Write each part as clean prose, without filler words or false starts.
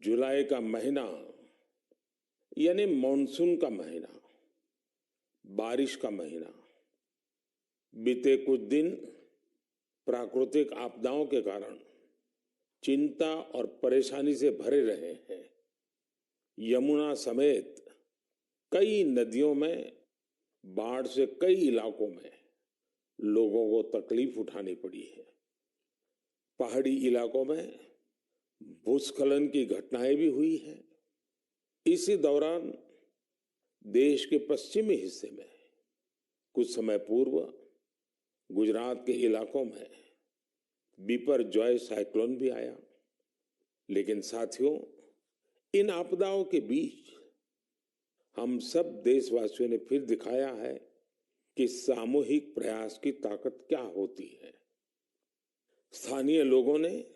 जुलाई का महीना यानी मॉनसून का महीना, बारिश का महीना। बीते कुछ दिन प्राकृतिक आपदाओं के कारण चिंता और परेशानी से भरे रहे हैं। यमुना समेत कई नदियों में बाढ़ से कई इलाकों में लोगों को तकलीफ उठानी पड़ी है। पहाड़ी इलाकों में भूस्खलन की घटनाएं भी हुई हैं। इसी दौरान देश के पश्चिमी हिस्से में कुछ समय पूर्व गुजरात के इलाकों में बिपरजॉय साइक्लोन भी आया। लेकिन साथियों, इन आपदाओं के बीच हम सब देशवासियों ने फिर दिखाया है कि सामूहिक प्रयास की ताकत क्या होती है। स्थानीय लोगों ने,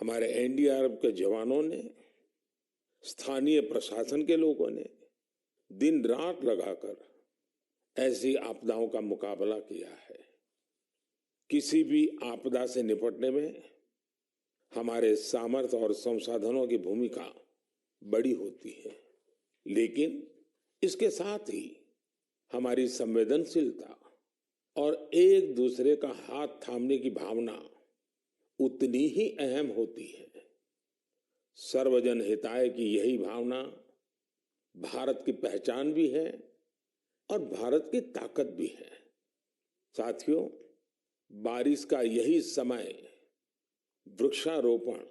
हमारे एनडीआरएफ के जवानों ने, स्थानीय प्रशासन के लोगों ने दिन रात लगाकर ऐसी आपदाओं का मुकाबला किया है। किसी भी आपदा से निपटने में हमारे सामर्थ्य और संसाधनों की भूमिका बड़ी होती है, लेकिन इसके साथ ही हमारी संवेदनशीलता और एक दूसरे का हाथ थामने की भावना उतनी ही अहम होती है। सर्वजन हिताय की यही भावना भारत की पहचान भी है और भारत की ताकत भी है। साथियों, बारिश का यही समय वृक्षारोपण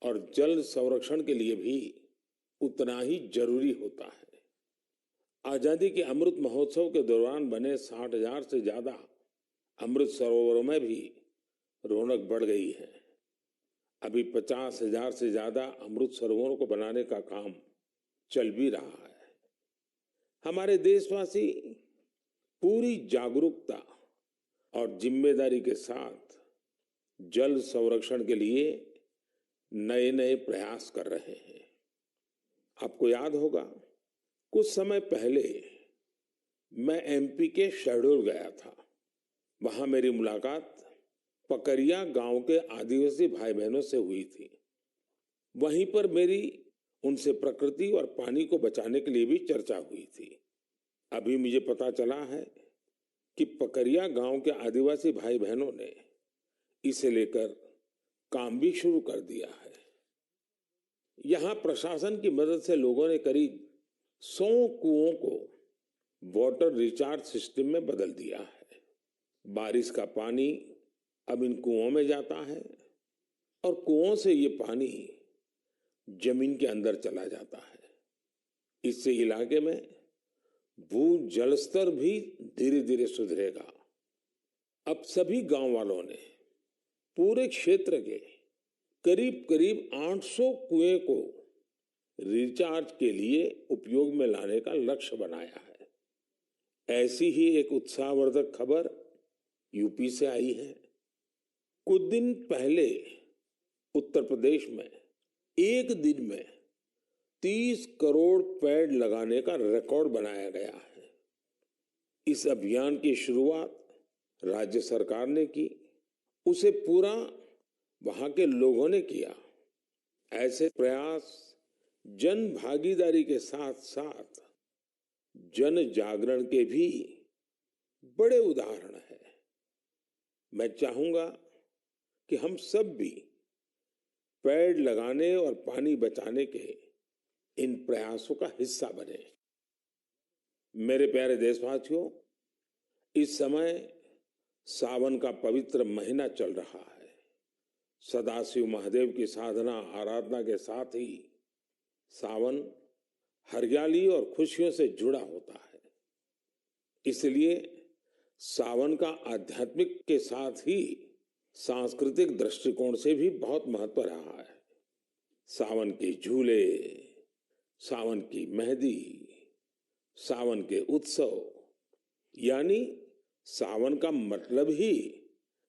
और जल संरक्षण के लिए भी उतना ही जरूरी होता है। आजादी के अमृत महोत्सव के दौरान बने 60,000 से ज्यादा अमृत सरोवरों में भी रौनक बढ़ गई है। अभी 50,000 से ज्यादा अमृत सरोवरों को बनाने का काम चल भी रहा है। हमारे देशवासी पूरी जागरूकता और जिम्मेदारी के साथ जल संरक्षण के लिए नए नए प्रयास कर रहे हैं। आपको याद होगा, कुछ समय पहले मैं एमपी के शहडोल गया था। वहां मेरी मुलाकात पकरिया गांव के आदिवासी भाई बहनों से हुई थी। वहीं पर मेरी उनसे प्रकृति और पानी को बचाने के लिए भी चर्चा हुई थी। अभी मुझे पता चला है कि पकरिया गांव के आदिवासी भाई बहनों ने इसे लेकर काम भी शुरू कर दिया है। यहां प्रशासन की मदद से लोगों ने करीब 100 कुओं को वाटर रिचार्ज सिस्टम में बदल दिया है। बारिश का पानी अब इन कुओं में जाता है और कुओं से ये पानी जमीन के अंदर चला जाता है। इससे इलाके में भू जल स्तर भी धीरे धीरे सुधरेगा। अब सभी गांव वालों ने पूरे क्षेत्र के करीब करीब 800 कुएं को रिचार्ज के लिए उपयोग में लाने का लक्ष्य बनाया है। ऐसी ही एक उत्साहवर्धक खबर यूपी से आई है। कुछ दिन पहले उत्तर प्रदेश में एक दिन में 30 करोड़ पेड़ लगाने का रिकॉर्ड बनाया गया है। इस अभियान की शुरुआत राज्य सरकार ने की, उसे पूरा वहां के लोगों ने किया। ऐसे प्रयास जन भागीदारी के साथ साथ जन जागरण के भी बड़े उदाहरण है। मैं चाहूंगा कि हम सब भी पेड़ लगाने और पानी बचाने के इन प्रयासों का हिस्सा बने। मेरे प्यारे देशवासियों, इस समय सावन का पवित्र महीना चल रहा है। सदाशिव महादेव की साधना आराधना के साथ ही सावन हरियाली और खुशियों से जुड़ा होता है। इसलिए सावन का आध्यात्मिक के साथ ही सांस्कृतिक दृष्टिकोण से भी बहुत महत्व रहा है। सावन के झूले, सावन की मेहंदी, सावन के उत्सव, यानी सावन का मतलब ही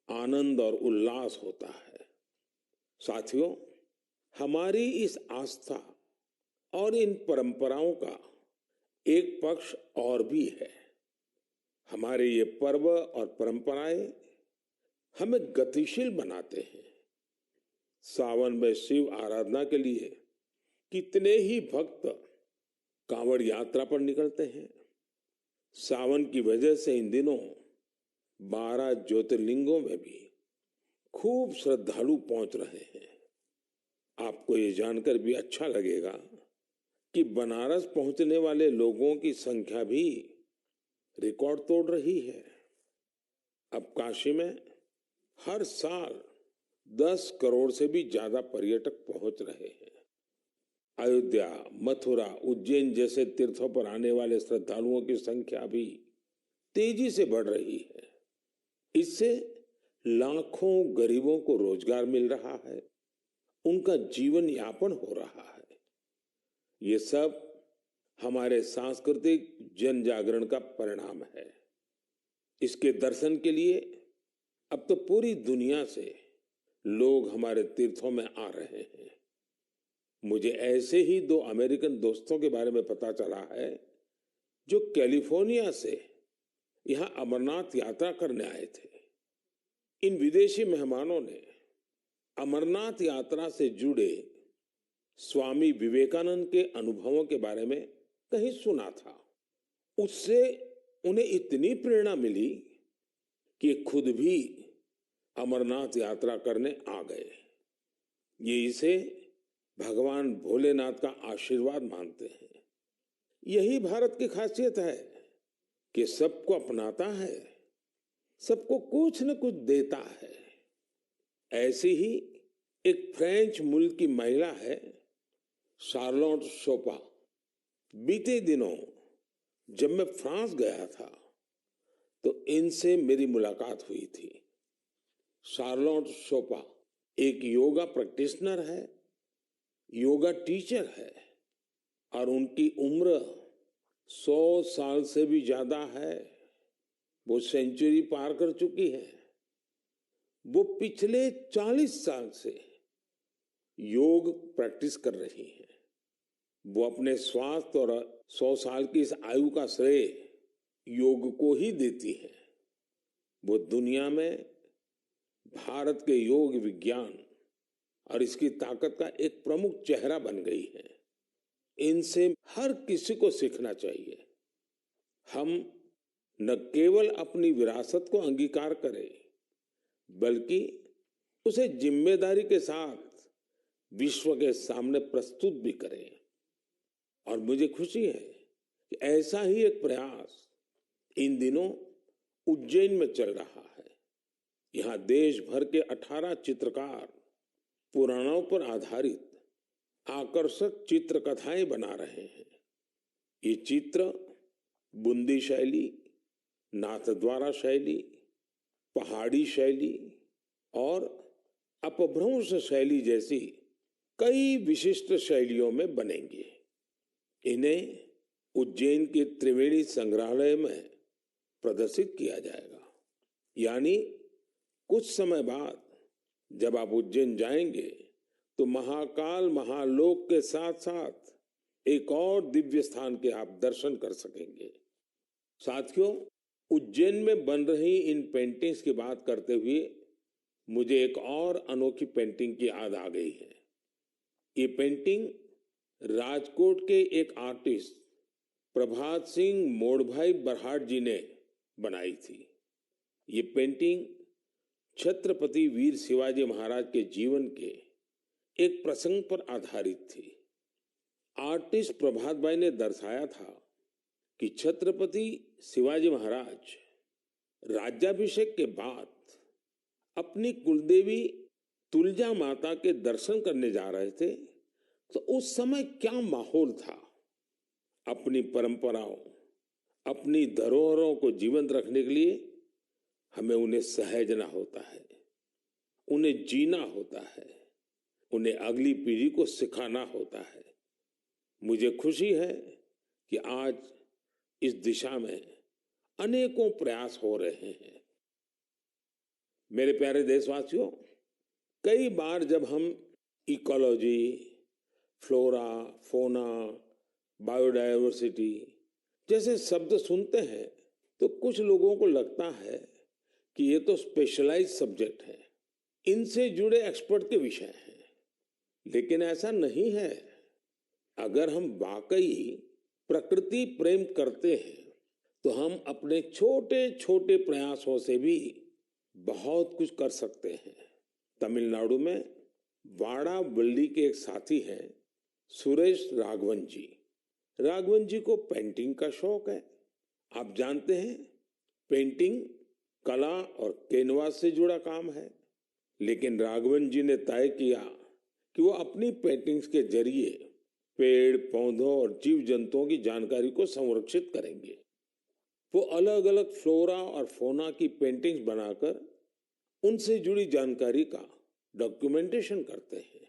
आनंद और उल्लास होता है। साथियों, हमारी इस आस्था और इन परंपराओं का एक पक्ष और भी है। हमारे ये पर्व और परंपराएं हमें गतिशील बनाते हैं। सावन में शिव आराधना के लिए कितने ही भक्त कांवड़ यात्रा पर निकलते हैं। सावन की वजह से इन दिनों 12 ज्योतिर्लिंगों में भी खूब श्रद्धालु पहुंच रहे हैं। आपको ये जानकर भी अच्छा लगेगा कि बनारस पहुंचने वाले लोगों की संख्या भी रिकॉर्ड तोड़ रही है। अब काशी में हर साल 10 करोड़ से भी ज्यादा पर्यटक पहुंच रहे हैं। अयोध्या, मथुरा, उज्जैन जैसे तीर्थों पर आने वाले श्रद्धालुओं की संख्या भी तेजी से बढ़ रही है। इससे लाखों गरीबों को रोजगार मिल रहा है, उनका जीवन यापन हो रहा है। ये सब हमारे सांस्कृतिक जन जागरण का परिणाम है। इसके दर्शन के लिए अब तो पूरी दुनिया से लोग हमारे तीर्थों में आ रहे हैं। मुझे ऐसे ही 2 अमेरिकन दोस्तों के बारे में पता चला है जो कैलिफोर्निया से यहां अमरनाथ यात्रा करने आए थे। इन विदेशी मेहमानों ने अमरनाथ यात्रा से जुड़े स्वामी विवेकानंद के अनुभवों के बारे में कहीं सुना था। उससे उन्हें इतनी प्रेरणा मिली कि खुद भी अमरनाथ यात्रा करने आ गए। ये इसे भगवान भोलेनाथ का आशीर्वाद मानते हैं। यही भारत की खासियत है कि सबको अपनाता है, सबको कुछ न कुछ देता है। ऐसी ही एक फ्रेंच मूल की महिला है, शार्लोट शोपा। बीते दिनों जब मैं फ्रांस गया था तो इनसे मेरी मुलाकात हुई थी। शार्लोट शोपा एक योगा प्रैक्टिशनर है, योगा टीचर है और उनकी उम्र 100 साल से भी ज्यादा है। वो सेंचुरी पार कर चुकी है। वो पिछले 40 साल से योग प्रैक्टिस कर रही हैं। वो अपने स्वास्थ्य और 100 साल की इस आयु का श्रेय योग को ही देती है। वो दुनिया में भारत के योग विज्ञान और इसकी ताकत का एक प्रमुख चेहरा बन गई है। इनसे हर किसी को सीखना चाहिए। हम न केवल अपनी विरासत को अंगीकार करें, बल्कि उसे जिम्मेदारी के साथ विश्व के सामने प्रस्तुत भी करें। और मुझे खुशी है कि ऐसा ही एक प्रयास इन दिनों उज्जैन में चल रहा है। यहाँ देश भर के 18 चित्रकार पुराणों पर आधारित आकर्षक चित्रकथाएं बना रहे हैं। ये चित्र बूंदी शैली, नाथद्वारा शैली, पहाड़ी शैली और अपभ्रंश शैली जैसी कई विशिष्ट शैलियों में बनेंगे। इन्हें उज्जैन के त्रिवेणी संग्रहालय में प्रदर्शित किया जाएगा। यानी कुछ समय बाद जब आप उज्जैन जाएंगे तो महाकाल महालोक के साथ साथ एक और दिव्य स्थान के आप दर्शन कर सकेंगे। साथियों, उज्जैन में बन रही इन पेंटिंग्स की बात करते हुए मुझे एक और अनोखी पेंटिंग की याद आ गई है। ये पेंटिंग राजकोट के एक आर्टिस्ट प्रभात सिंह मोड़भाई बरहाट जी ने बनाई थी। ये पेंटिंग छत्रपति वीर शिवाजी महाराज के जीवन के एक प्रसंग पर आधारित थी। आर्टिस्ट प्रभात भाई ने दर्शाया था कि छत्रपति शिवाजी महाराज राज्याभिषेक के बाद अपनी कुलदेवी तुलजा माता के दर्शन करने जा रहे थे, तो उस समय क्या माहौल था। अपनी परंपराओं, अपनी धरोहरों को जीवंत रखने के लिए हमें उन्हें सहेजना होता है, उन्हें जीना होता है, उन्हें अगली पीढ़ी को सिखाना होता है। मुझे खुशी है कि आज इस दिशा में अनेकों प्रयास हो रहे हैं। मेरे प्यारे देशवासियों, कई बार जब हम इकोलॉजी, फ्लोरा, फोना, बायोडायवर्सिटी जैसे शब्द सुनते हैं तो कुछ लोगों को लगता है कि ये तो स्पेशलाइज्ड सब्जेक्ट है, इनसे जुड़े एक्सपर्ट के विषय हैं। लेकिन ऐसा नहीं है। अगर हम वाकई प्रकृति प्रेम करते हैं तो हम अपने छोटे छोटे प्रयासों से भी बहुत कुछ कर सकते हैं। तमिलनाडु में वाड़ावल्ली के एक साथी हैं सुरेश राघवन जी। राघवन जी को पेंटिंग का शौक है। आप जानते हैं पेंटिंग कला और कैनवास से जुड़ा काम है, लेकिन राघवन जी ने तय किया कि वो अपनी पेंटिंग्स के जरिए पेड़ पौधों और जीव जंतुओं की जानकारी को संरक्षित करेंगे। वो अलग अलग फ्लोरा और फौना की पेंटिंग्स बनाकर उनसे जुड़ी जानकारी का डॉक्यूमेंटेशन करते हैं।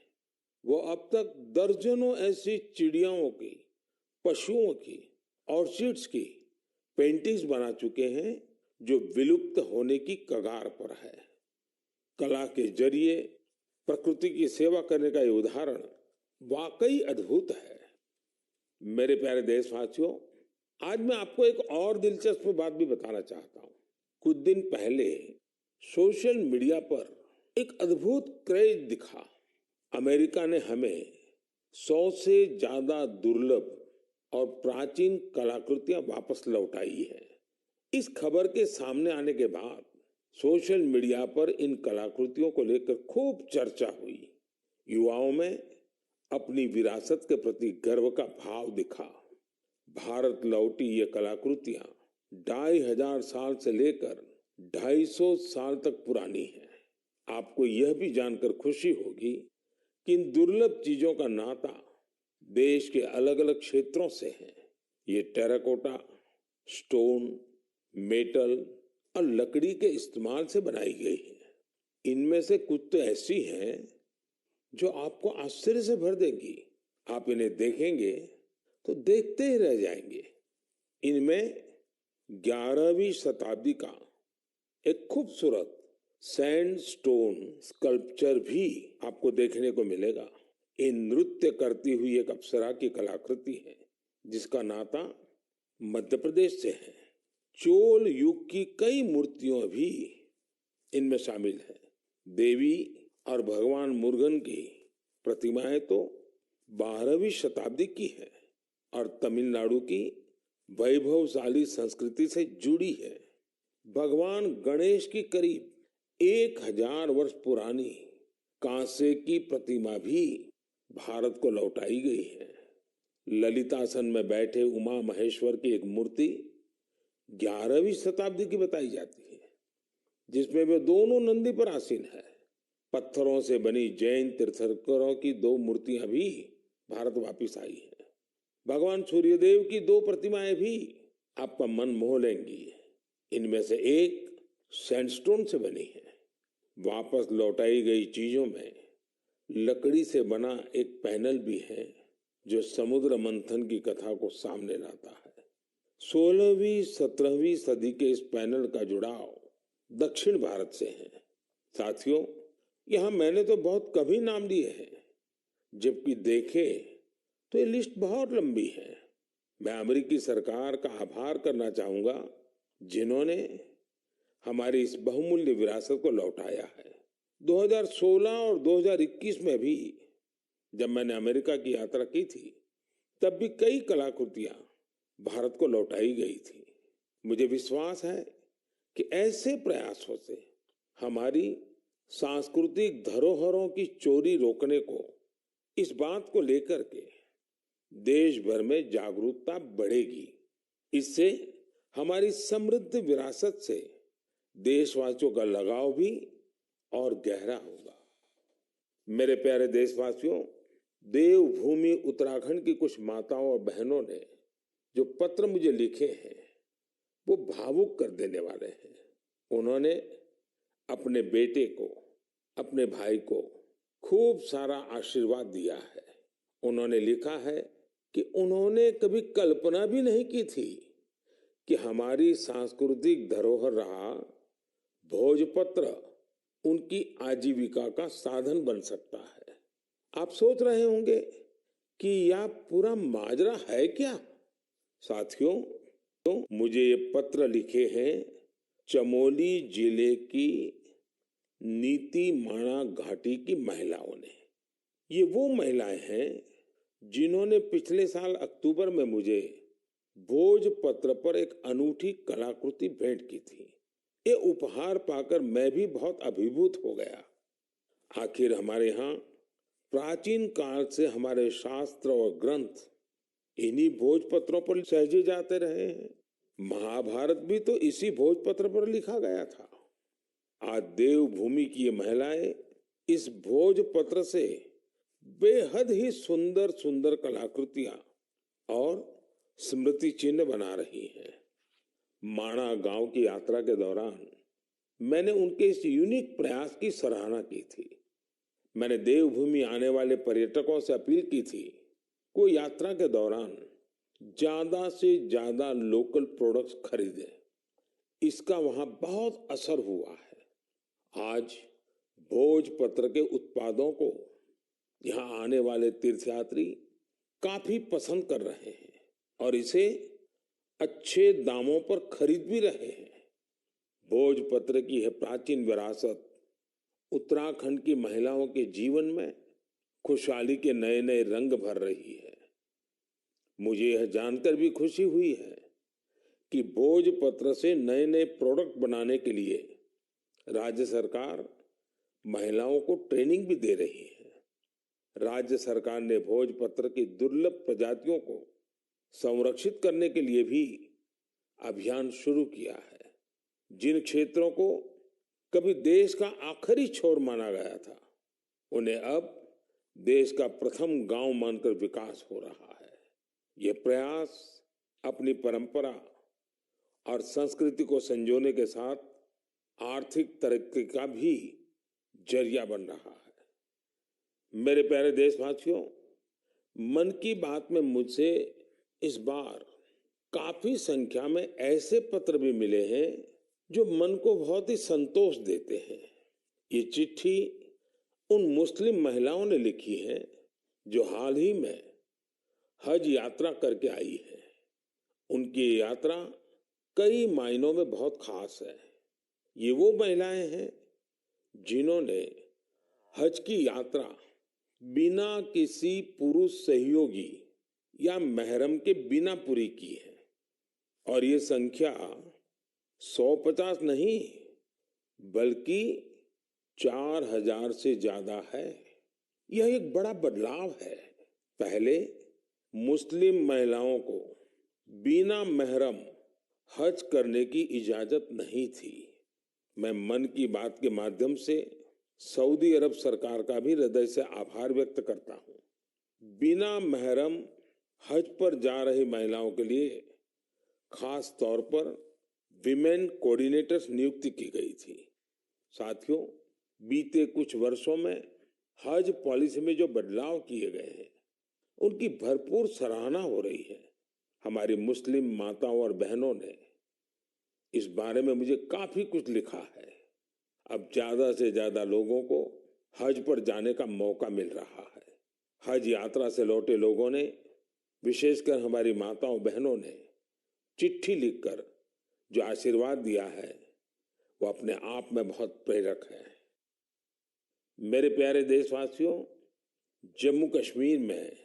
वो अब तक दर्जनों ऐसी चिड़ियाओं की, पशुओं की, ऑर्चिड्स की पेंटिंग्स बना चुके हैं जो विलुप्त होने की कगार पर है। कला के जरिए प्रकृति की सेवा करने का ये उदाहरण वाकई अद्भुत है। मेरे प्यारे देशवासियों, आज मैं आपको एक और दिलचस्प बात भी बताना चाहता हूँ। कुछ दिन पहले सोशल मीडिया पर एक अद्भुत क्रेज दिखा। अमेरिका ने हमें 100 से ज्यादा दुर्लभ और प्राचीन कलाकृतियां वापस लौटाई है। इस खबर के सामने आने के बाद सोशल मीडिया पर इन कलाकृतियों को लेकर खूब चर्चा हुई। युवाओं में अपनी विरासत के प्रति गर्व का भाव दिखा। भारत लौटी ये कलाकृतियां 2500 साल से लेकर 250 साल तक पुरानी हैं। आपको यह भी जानकर खुशी होगी कि इन दुर्लभ चीजों का नाता देश के अलग अलग क्षेत्रों से है। ये टेराकोटा, स्टोन, मेटल और लकड़ी के इस्तेमाल से बनाई गई है। इनमें से कुछ तो ऐसी हैं जो आपको आश्चर्य से भर देंगी। आप इन्हें देखेंगे तो देखते ही रह जाएंगे। इनमें 11वीं शताब्दी का एक खूबसूरत सैंडस्टोन स्कल्पचर भी आपको देखने को मिलेगा। ये नृत्य करती हुई एक अप्सरा की कलाकृति है जिसका नाता मध्य प्रदेश से है। चोल युग की कई मूर्तियां भी इनमें शामिल है। देवी और भगवान मुरुगन की प्रतिमाएं तो 12वीं शताब्दी की है और तमिलनाडु की वैभवशाली संस्कृति से जुड़ी है। भगवान गणेश की करीब 1000 वर्ष पुरानी कांसे की प्रतिमा भी भारत को लौटाई गई है। ललितासन में बैठे उमा महेश्वर की एक मूर्ति 11वीं शताब्दी की बताई जाती है, जिसमें वे दोनों नंदी पर आसीन है। पत्थरों से बनी जैन तीर्थंकरों की 2 मूर्तियां भी भारत वापिस आई हैं। भगवान सूर्यदेव की 2 प्रतिमाएं भी आपका मन मोह लेंगी। इनमें से एक सैंडस्टोन से बनी है। वापस लौटाई गई चीजों में लकड़ी से बना एक पैनल भी है जो समुद्र मंथन की कथा को सामने लाता है। 16वीं 17वीं सदी के इस पैनल का जुड़ाव दक्षिण भारत से है। साथियों, यहां मैंने तो बहुत कभी नाम लिए हैं, जबकि देखे तो ये लिस्ट बहुत लंबी है। मैं अमेरिकी सरकार का आभार करना चाहूंगा जिन्होंने हमारी इस बहुमूल्य विरासत को लौटाया है। 2016 और 2021 में भी जब मैंने अमेरिका की यात्रा की थी, तब भी कई कलाकृतियां भारत को लौटाई गई थी। मुझे विश्वास है कि ऐसे प्रयासों से हमारी सांस्कृतिक धरोहरों की चोरी रोकने को, इस बात को लेकर के देश भर में जागरूकता बढ़ेगी। इससे हमारी समृद्ध विरासत से देशवासियों का लगाव भी और गहरा होगा। मेरे प्यारे देशवासियों, देवभूमि उत्तराखंड की कुछ माताओं और बहनों ने जो पत्र मुझे लिखे हैं वो भावुक कर देने वाले हैं। उन्होंने अपने बेटे को, अपने भाई को खूब सारा आशीर्वाद दिया है। उन्होंने लिखा है कि उन्होंने कभी कल्पना भी नहीं की थी कि हमारी सांस्कृतिक धरोहर रहा भोजपत्र उनकी आजीविका का साधन बन सकता है। आप सोच रहे होंगे कि यह पूरा माजरा है क्या? साथियों, तो मुझे ये पत्र लिखे हैं चमोली जिले की नीति माणा घाटी की महिलाओं ने। ये वो महिलाएं हैं जिन्होंने पिछले साल अक्टूबर में मुझे भोजपत्र पर एक अनूठी कलाकृति भेंट की थी। ये उपहार पाकर मैं भी बहुत अभिभूत हो गया। आखिर हमारे यहाँ प्राचीन काल से हमारे शास्त्र और ग्रंथ इन्हीं भोजपत्रों पर सहेजे जाते रहे हैं। महाभारत भी तो इसी भोजपत्र पर लिखा गया था। आज देवभूमि की ये महिलाएं इस भोजपत्र से बेहद ही सुंदर सुंदर कलाकृतियां और स्मृति चिन्ह बना रही हैं। माणा गांव की यात्रा के दौरान मैंने उनके इस यूनिक प्रयास की सराहना की थी। मैंने देवभूमि आने वाले पर्यटकों से अपील की थी वो यात्रा के दौरान ज्यादा से ज्यादा लोकल प्रोडक्ट्स खरीदें। इसका वहां बहुत असर हुआ है। आज भोजपत्र के उत्पादों को यहाँ आने वाले तीर्थयात्री काफी पसंद कर रहे हैं और इसे अच्छे दामों पर खरीद भी रहे हैं। भोजपत्र की यह प्राचीन विरासत उत्तराखंड की महिलाओं के जीवन में खुशहाली के नए नए रंग भर रही है। मुझे यह जानकर भी खुशी हुई है कि भोजपत्र से नए नए प्रोडक्ट बनाने के लिए राज्य सरकार महिलाओं को ट्रेनिंग भी दे रही है। राज्य सरकार ने भोजपत्र की दुर्लभ प्रजातियों को संरक्षित करने के लिए भी अभियान शुरू किया है। जिन क्षेत्रों को कभी देश का आखिरी छोर माना गया था, उन्हें अब देश का प्रथम गांव मानकर विकास हो रहा है। ये प्रयास अपनी परंपरा और संस्कृति को संजोने के साथ आर्थिक तरक्की का भी जरिया बन रहा है। मेरे प्यारे देशवासियों, मन की बात में मुझसे इस बार काफी संख्या में ऐसे पत्र भी मिले हैं जो मन को बहुत ही संतोष देते हैं। ये चिट्ठी उन मुस्लिम महिलाओं ने लिखी है जो हाल ही में हज यात्रा करके आई है। उनकी ये यात्रा कई मायनों में बहुत खास है। ये वो महिलाएं हैं जिन्होंने हज की यात्रा बिना किसी पुरुष सहयोगी या महरम के बिना पूरी की है और ये संख्या 150 नहीं बल्कि 4000 से ज्यादा है। यह एक बड़ा बदलाव है। पहले मुस्लिम महिलाओं को बिना महरम हज करने की इजाजत नहीं थी। मैं मन की बात के माध्यम से सऊदी अरब सरकार का भी हृदय से आभार व्यक्त करता हूँ। बिना महरम हज पर जा रही महिलाओं के लिए खास तौर पर विमेन कोऑर्डिनेटर्स नियुक्ति की गई थी। साथियों, बीते कुछ वर्षों में हज पॉलिसी में जो बदलाव किए गए हैं उनकी भरपूर सराहना हो रही है। हमारी मुस्लिम माताओं और बहनों ने इस बारे में मुझे काफी कुछ लिखा है। अब ज्यादा से ज्यादा लोगों को हज पर जाने का मौका मिल रहा है। हज यात्रा से लौटे लोगों ने, विशेषकर हमारी माताओं बहनों ने चिट्ठी लिखकर जो आशीर्वाद दिया है वो अपने आप में बहुत प्रेरक है। मेरे प्यारे देशवासियों, जम्मू कश्मीर में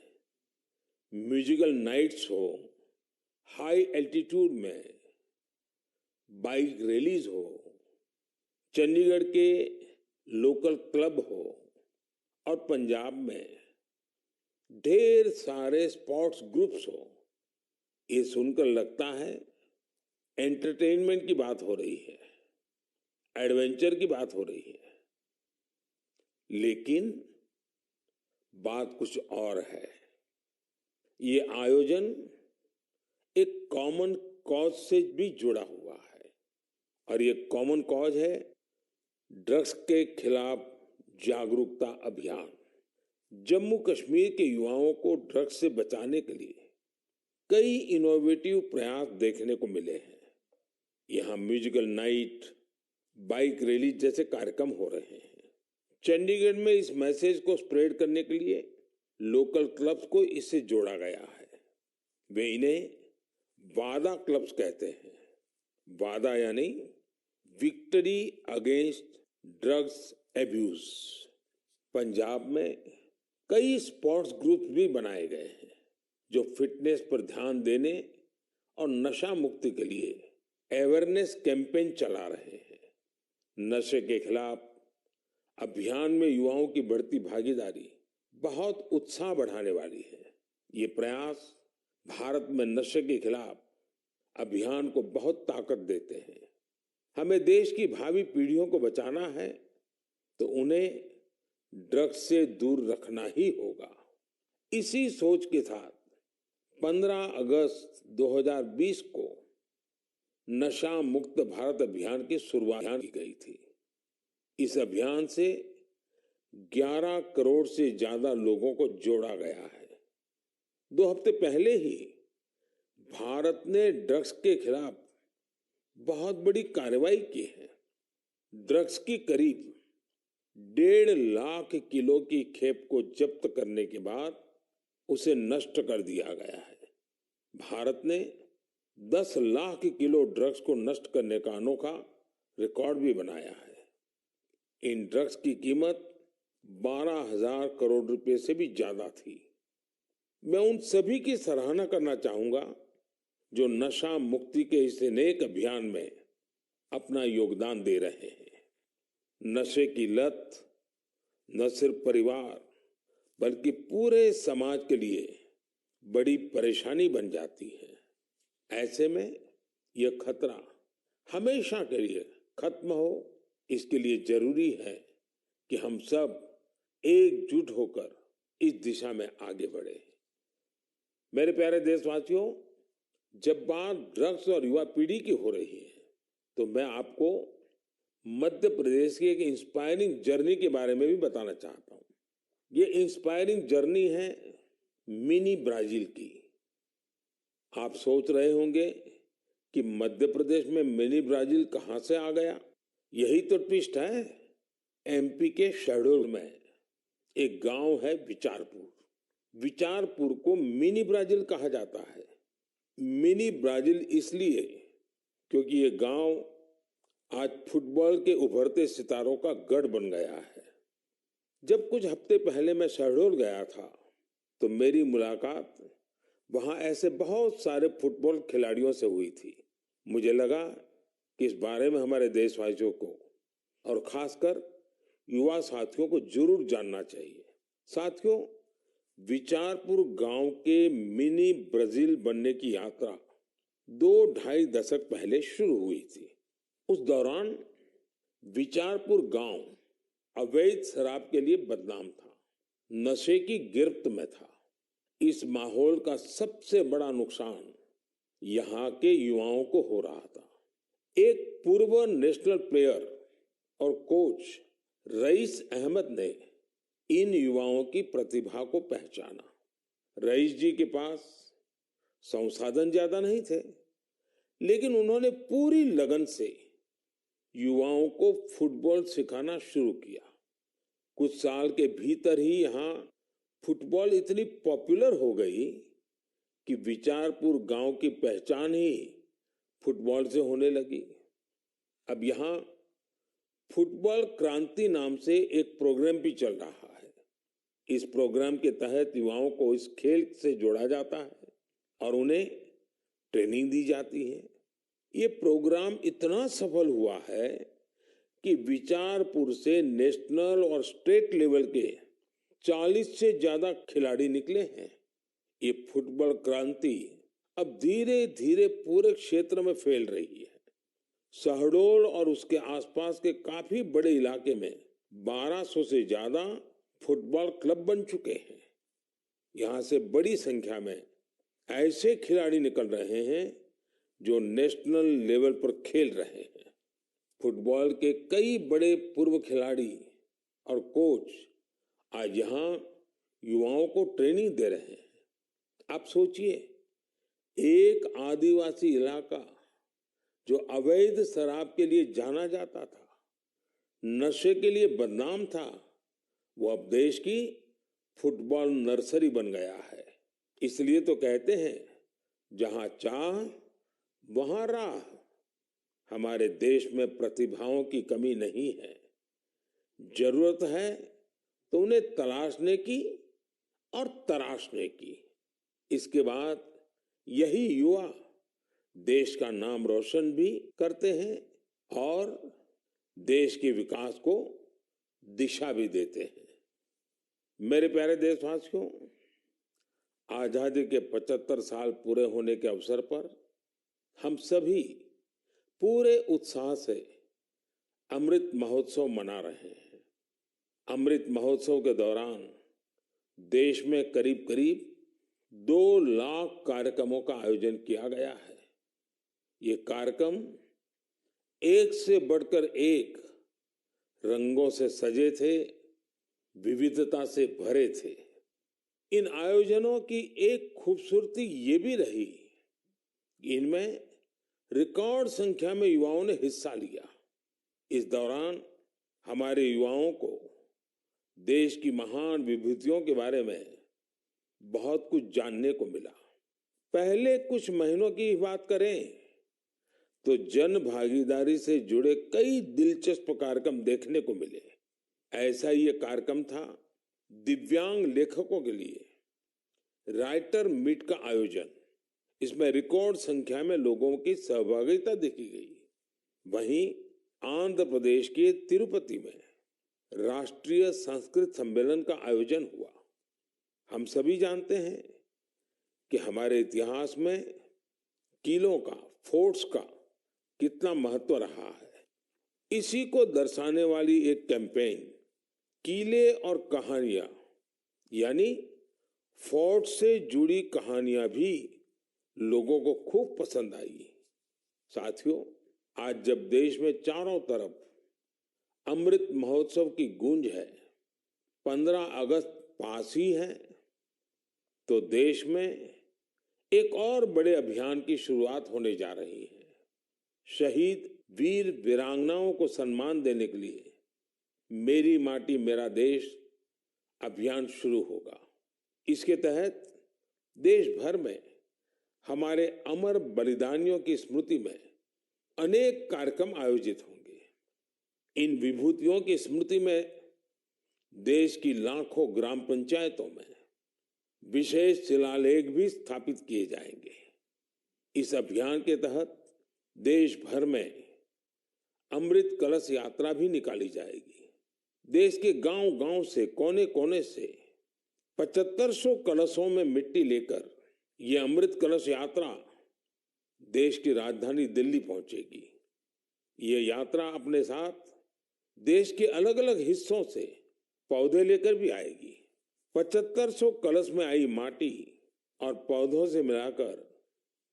म्यूजिकल नाइट्स हो, हाई एल्टीट्यूड में बाइक रैलीज हो, चंडीगढ़ के लोकल क्लब हो और पंजाब में ढेर सारे स्पोर्ट्स ग्रुप्स हो, ये सुनकर लगता है एंटरटेनमेंट की बात हो रही है, एडवेंचर की बात हो रही है। लेकिन बात कुछ और है। ये आयोजन एक कॉमन कॉज से भी जुड़ा हुआ है और ये कॉमन कॉज है ड्रग्स के खिलाफ जागरूकता अभियान। जम्मू कश्मीर के युवाओं को ड्रग्स से बचाने के लिए कई इनोवेटिव प्रयास देखने को मिले हैं। यहाँ म्यूजिकल नाइट, बाइक रैली जैसे कार्यक्रम हो रहे हैं। चंडीगढ़ में इस मैसेज को स्प्रेड करने के लिए लोकल क्लब्स को इससे जोड़ा गया है। वे इन्हें वादा क्लब्स कहते हैं। वादा यानी victory against drugs abuse. Punjab में कई स्पोर्ट्स ग्रुप्स भी बनाए गए हैं जो फिटनेस पर ध्यान देने और नशा मुक्ति के लिए अवेयरनेस कैंपेन चला रहे हैं। नशे के खिलाफ अभियान में युवाओं की बढ़ती भागीदारी बहुत उत्साह बढ़ाने वाली है। ये प्रयास भारत में नशे के खिलाफ अभियान को बहुत ताकत देते हैं। हमें देश की भावी पीढ़ियों को बचाना है तो उन्हें ड्रग्स से दूर रखना ही होगा। इसी सोच के साथ 15 अगस्त 2020 को नशा मुक्त भारत अभियान की शुरुआत की गई थी। इस अभियान से 11 करोड़ से ज्यादा लोगों को जोड़ा गया है। 2 हफ्ते पहले ही भारत ने ड्रग्स के खिलाफ बहुत बड़ी कार्रवाई की है। ड्रग्स की करीब 1.5 लाख किलो की खेप को जब्त करने के बाद उसे नष्ट कर दिया गया है। भारत ने 10 लाख किलो ड्रग्स को नष्ट करने का अनोखा रिकॉर्ड भी बनाया है। इन ड्रग्स की कीमत 12,000 करोड़ रुपए से भी ज्यादा थी। मैं उन सभी की सराहना करना चाहूंगा जो नशा मुक्ति के इस नेक अभियान में अपना योगदान दे रहे हैं। नशे की लत न सिर्फ परिवार बल्कि पूरे समाज के लिए बड़ी परेशानी बन जाती है। ऐसे में यह खतरा हमेशा के लिए खत्म हो, इसके लिए जरूरी है कि हम सब एकजुट होकर इस दिशा में आगे बढ़े। मेरे प्यारे देशवासियों, जब बात ड्रग्स और युवा पीढ़ी की हो रही है तो मैं आपको मध्य प्रदेश की एक इंस्पायरिंग जर्नी के बारे में भी बताना चाहता हूँ। ये इंस्पायरिंग जर्नी है मिनी ब्राजील की। आप सोच रहे होंगे कि मध्य प्रदेश में मिनी ब्राजील कहाँ से आ गया। यही तो ट्विस्ट है। एमपी के शहडोल में एक गांव है विचारपुर। विचारपुर को मिनी ब्राजील कहा जाता है। मिनी ब्राजील इसलिए क्योंकि ये गांव आज फुटबॉल के उभरते सितारों का गढ़ बन गया है। जब कुछ हफ्ते पहले मैं शहडोल गया था तो मेरी मुलाकात वहां ऐसे बहुत सारे फुटबॉल खिलाड़ियों से हुई थी। मुझे लगा कि इस बारे में हमारे देशवासियों को और खासकर युवा साथियों को जरूर जानना चाहिए। साथियों, विचारपुर गांव के मिनी ब्राजील बनने की यात्रा 2-2.5 दशक पहले शुरू हुई थी। उस दौरान विचारपुर गांव अवैध शराब के लिए बदनाम था, नशे की गिरफ्त में था। इस माहौल का सबसे बड़ा नुकसान यहाँ के युवाओं को हो रहा था। एक पूर्व नेशनल प्लेयर और कोच रईस अहमद ने इन युवाओं की प्रतिभा को पहचाना। रईस जी के पास संसाधन ज्यादा नहीं थे, लेकिन उन्होंने पूरी लगन से युवाओं को फुटबॉल सिखाना शुरू किया। कुछ साल के भीतर ही यहाँ फुटबॉल इतनी पॉपुलर हो गई कि विचारपुर गांव की पहचान ही फुटबॉल से होने लगी। अब यहाँ फुटबॉल क्रांति नाम से एक प्रोग्राम भी चल रहा है। इस प्रोग्राम के तहत युवाओं को इस खेल से जोड़ा जाता है और उन्हें ट्रेनिंग दी जाती है। ये प्रोग्राम इतना सफल हुआ है कि विचारपुर से नेशनल और स्टेट लेवल के 40 से ज्यादा खिलाड़ी निकले हैं। ये फुटबॉल क्रांति अब धीरे धीरे पूरे क्षेत्र में फैल रही है। शहडोल और उसके आसपास के काफी बड़े इलाके में 1200 से ज्यादा फुटबॉल क्लब बन चुके हैं। यहाँ से बड़ी संख्या में ऐसे खिलाड़ी निकल रहे हैं जो नेशनल लेवल पर खेल रहे हैं। फुटबॉल के कई बड़े पूर्व खिलाड़ी और कोच आज यहाँ युवाओं को ट्रेनिंग दे रहे हैं। आप सोचिए, एक आदिवासी इलाका जो अवैध शराब के लिए जाना जाता था, नशे के लिए बदनाम था, वो अब देश की फुटबॉल नर्सरी बन गया है। इसलिए तो कहते हैं, जहां चाह वहां राह। हमारे देश में प्रतिभाओं की कमी नहीं है। जरूरत है तो उन्हें तलाशने की और तराशने की। इसके बाद यही युवा देश का नाम रोशन भी करते हैं और देश के विकास को दिशा भी देते हैं। मेरे प्यारे देशवासियों, आजादी के 75 साल पूरे होने के अवसर पर हम सभी पूरे उत्साह से अमृत महोत्सव मना रहे हैं। अमृत महोत्सव के दौरान देश में करीब करीब 2 लाख कार्यक्रमों का आयोजन किया गया है। ये कार्यक्रम एक से बढ़कर एक रंगों से सजे थे, विविधता से भरे थे। इन आयोजनों की एक खूबसूरती ये भी रही कि इनमें रिकॉर्ड संख्या में युवाओं ने हिस्सा लिया। इस दौरान हमारे युवाओं को देश की महान विभूतियों के बारे में बहुत कुछ जानने को मिला। पहले कुछ महीनों की बात करें तो जन भागीदारी से जुड़े कई दिलचस्प कार्यक्रम देखने को मिले। ऐसा ही एक कार्यक्रम था दिव्यांग लेखकों के लिए राइटर मीट का आयोजन। इसमें रिकॉर्ड संख्या में लोगों की सहभागिता देखी गई। वहीं आंध्र प्रदेश के तिरुपति में राष्ट्रीय संस्कृत सम्मेलन का आयोजन हुआ। हम सभी जानते हैं कि हमारे इतिहास में किलों का, फोर्ट्स का कितना महत्व रहा है। इसी को दर्शाने वाली एक कैंपेन किले और कहानियां यानी फोर्ट से जुड़ी कहानियां भी लोगों को खूब पसंद आई। साथियों, आज जब देश में चारों तरफ अमृत महोत्सव की गूंज है, 15 अगस्त पास ही है, तो देश में एक और बड़े अभियान की शुरुआत होने जा रही है। शहीद वीर वीरांगनाओं को सम्मान देने के लिए मेरी माटी मेरा देश अभियान शुरू होगा। इसके तहत देश भर में हमारे अमर बलिदानियों की स्मृति में अनेक कार्यक्रम आयोजित होंगे। इन विभूतियों की स्मृति में देश की लाखों ग्राम पंचायतों में विशेष शिलालेख भी स्थापित किए जाएंगे। इस अभियान के तहत देश भर में अमृत कलश यात्रा भी निकाली जाएगी। देश के गांव-गांव से, कोने-कोने से 7500 कलशों में मिट्टी लेकर ये अमृत कलश यात्रा देश की राजधानी दिल्ली पहुंचेगी। ये यात्रा अपने साथ देश के अलग-अलग हिस्सों से पौधे लेकर भी आएगी। 7500 कलश में आई माटी और पौधों से मिलाकर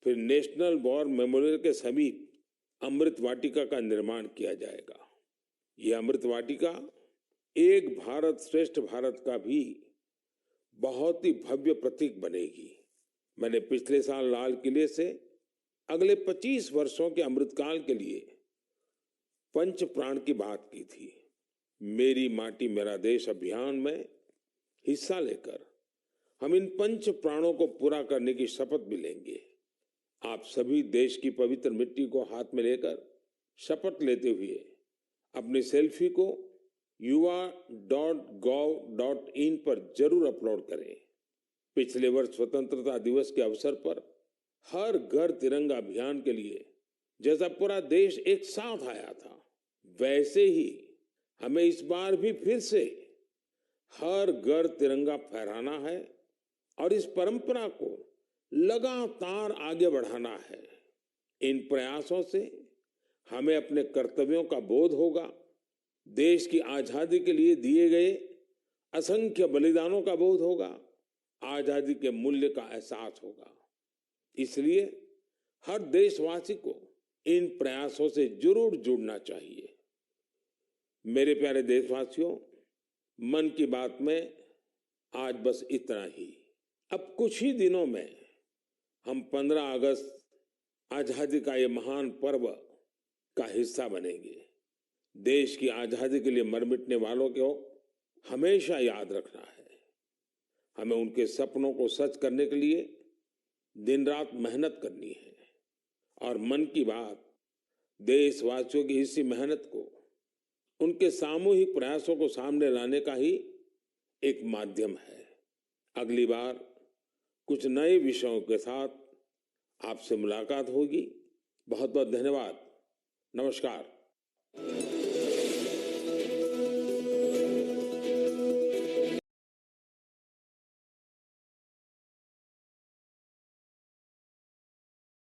फिर नेशनल वॉर मेमोरियल के समीप अमृत वाटिका का निर्माण किया जाएगा। ये अमृत वाटिका एक भारत श्रेष्ठ भारत का भी बहुत ही भव्य प्रतीक बनेगी। मैंने पिछले साल लाल किले से अगले 25 वर्षों के अमृतकाल के लिए पंच प्राण की बात की थी। मेरी माटी मेरा देश अभियान में हिस्सा लेकर हम इन पंच प्राणों को पूरा करने की शपथ भी लेंगे। आप सभी देश की पवित्र मिट्टी को हाथ में लेकर शपथ लेते हुए अपनी सेल्फी को yuva.gov.in पर जरूर अपलोड करें। पिछले वर्ष स्वतंत्रता दिवस के अवसर पर हर घर तिरंगा अभियान के लिए जैसा पूरा देश एक साथ आया था, वैसे ही हमें इस बार भी फिर से हर घर तिरंगा फहराना है और इस परंपरा को लगातार आगे बढ़ाना है। इन प्रयासों से हमें अपने कर्तव्यों का बोध होगा, देश की आजादी के लिए दिए गए असंख्य बलिदानों का बोध होगा, आजादी के मूल्य का एहसास होगा। इसलिए हर देशवासी को इन प्रयासों से जरूर जुड़ना चाहिए। मेरे प्यारे देशवासियों, मन की बात में आज बस इतना ही। अब कुछ ही दिनों में हम 15 अगस्त आजादी का ये महान पर्व का हिस्सा बनेंगे। देश की आजादी के लिए मर मिटने वालों को हमेशा याद रखना है। हमें उनके सपनों को सच करने के लिए दिन रात मेहनत करनी है। और मन की बात देशवासियों की इसी मेहनत को, उनके सामूहिक प्रयासों को सामने लाने का ही एक माध्यम है। अगली बार कुछ नए विषयों के साथ आपसे मुलाकात होगी। बहुत बहुत धन्यवाद। नमस्कार।